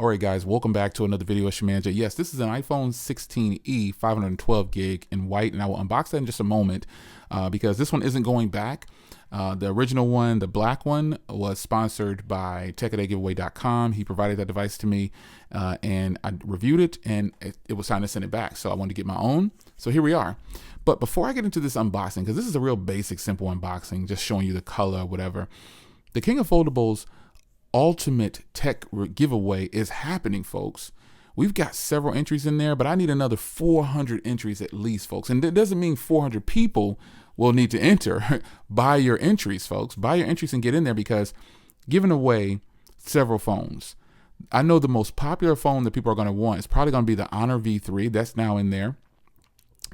All right, guys, welcome back to another video of Shemanja. Yes, this is an iPhone 16e 512 gig in white, and I will unbox that in just a moment because this one isn't going back. The original one, the black one, was sponsored by TechAdayGiveaway.com. He provided that device to me, and I reviewed it, and it was time to send it back. So I wanted to get my own. So here we are. But before I get into this unboxing, because this is a real basic, simple unboxing, just showing you the color, whatever, the King of Foldables Ultimate Tech Giveaway is happening, folks. We've got several entries in there, but I need another 400 entries at least, folks. And it doesn't mean 400 people will need to enter. Buy your entries, folks. Buy your entries and get in there, because giving away several phones. I know the most popular phone that people are going to want is probably going to be the Honor V3. That's now in there.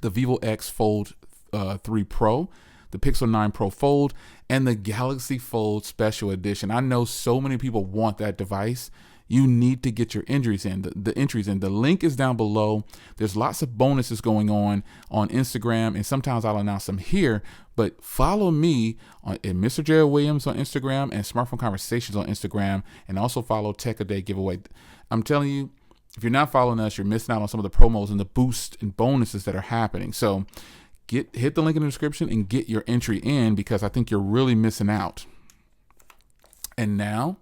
The Vivo X Fold 3 Pro, the Pixel 9 Pro Fold, and the Galaxy Fold Special Edition. I know so many people want that device. You need to get your entries in. The entries in. The link is down below. There's lots of bonuses going on Instagram, and sometimes I'll announce them here. But follow me at Mr. Jared Williams on Instagram and Smartphone Conversations on Instagram, and also follow Tech a Day Giveaway. I'm telling you, if you're not following us, you're missing out on some of the promos and the boosts and bonuses that are happening. So hit the link in the description and get your entry in, because I think you're really missing out. And now,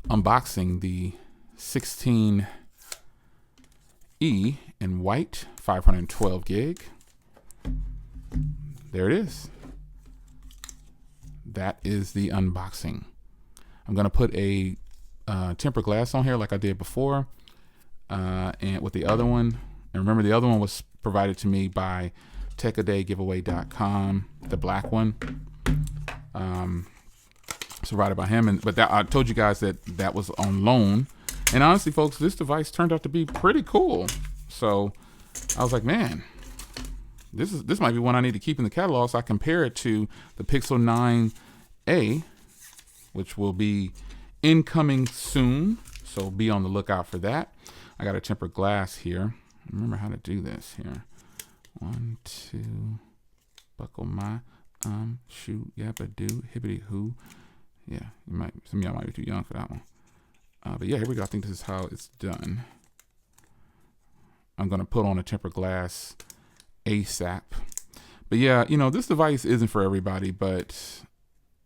unboxing the 16e in white 512 gig. There it is. That is the unboxing. I'm going to put a tempered glass on here like I did before, and with the other one. And remember, the other one was provided to me by TechAdayGiveaway.com, the black one. It's provided by him, but that, I told you guys that was on loan. And honestly, folks, this device turned out to be pretty cool. So I was like, man, this might be one I need to keep in the catalog, so I compare it to the Pixel 9a, which will be incoming soon. So be on the lookout for that. I got a tempered glass here. Remember how to do this here. 1, 2, buckle my shoot, yappa do, hibbity hoo. Yeah, some of y'all might be too young for that one. But yeah, here we go. I think this is how it's done. I'm gonna put on a tempered glass ASAP. But yeah, you know, this device isn't for everybody, but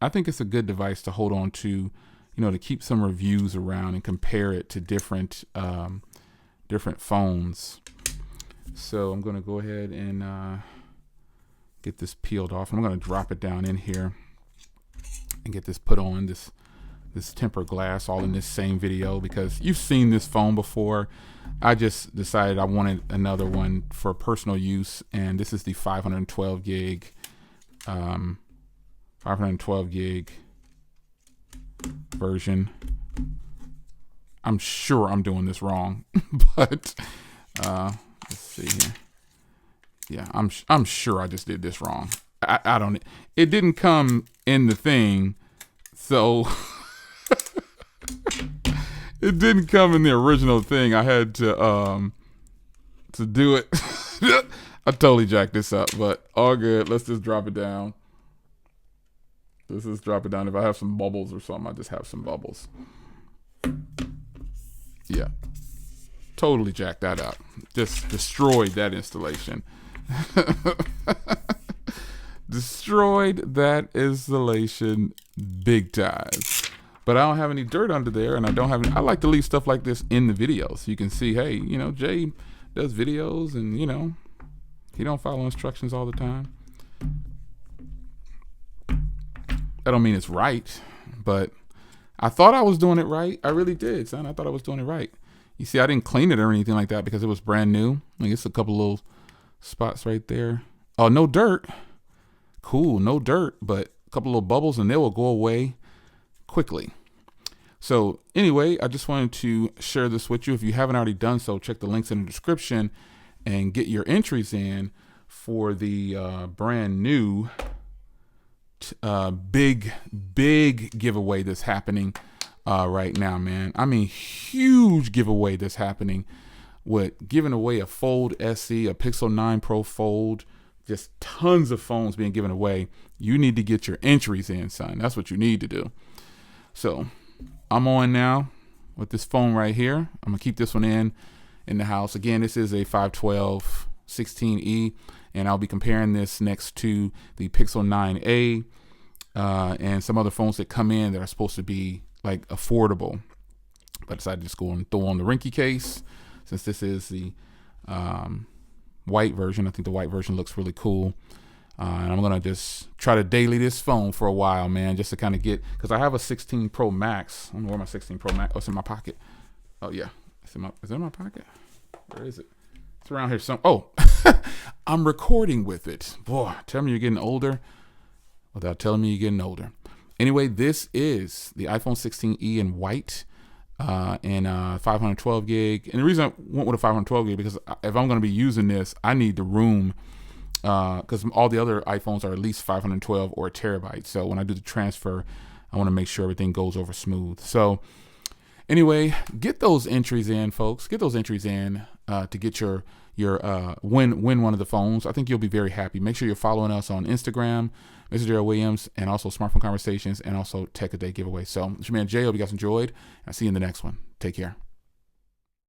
I think it's a good device to hold on to, you know, to keep some reviews around and compare it to different phones. So I'm gonna go ahead and get this peeled off. I'm gonna drop it down in here and get this put on, this tempered glass, all in this same video, because you've seen this phone before. I just decided I wanted another one for personal use, and this is the 512 gig version. I'm sure I'm doing this wrong, but let's see here. Yeah, I'm sure I just did this wrong. I don't. It didn't come in the thing, so it didn't come in the original thing. I had to do it. I totally jacked this up, but all good. Let's just drop it down. Let's just drop it down. If I have some bubbles or something, I just have some bubbles. Yeah, totally jacked that up. Just destroyed that installation. Destroyed that installation big time. But I don't have any dirt under there, and I like to leave stuff like this in the video, so you can see, hey, you know, Jay does videos, and you know, he don't follow instructions all the time. That don't mean it's right, but I thought I was doing it right. I really did, son. I thought I was doing it right. You see, I didn't clean it or anything like that because it was brand new. Like, it's a couple little spots right there. Oh, no dirt. Cool, no dirt, but a couple little bubbles, and they will go away quickly. So anyway, I just wanted to share this with you. If you haven't already done so, check the links in the description and get your entries in for the brand new big giveaway that's happening right now, man. I mean, huge giveaway that's happening with giving away a Fold SE, a Pixel 9 Pro Fold, just tons of phones being given away. You need to get your entries in, son. That's what you need to do. So I'm on now with this phone right here. I'm gonna keep this one in the house. Again, this is a 512 16E, and I'll be comparing this next to the Pixel 9a and some other phones that come in that are supposed to be like affordable. But I decided to just go and throw on the Rinky case since this is the white version. I think the white version looks really cool. And I'm gonna just try to daily this phone for a while, man, just to kind of get, because I have a 16 Pro Max. I don't know where my 16 Pro Max. Oh, it's in my pocket. Oh yeah, is it in my pocket? Where is it? It's around here. Oh, I'm recording with it. Boy, tell me you're getting older without telling me you're getting older. Anyway, this is the iPhone 16e in white and 512 gig. And the reason I went with a 512 gig because if I'm going to be using this, I need the room because all the other iPhones are at least 512 or a terabyte. So when I do the transfer, I want to make sure everything goes over smooth. So anyway, get those entries in, folks. Get those entries in to get your win one of the phones. I think you'll be very happy. Make sure you're following us on Instagram, Mr. Darrell Williams, and also Smartphone Conversations, and also Tech a Day giveaway. So it's your man Jay. Hope you guys enjoyed. I'll see you in the next one. Take care.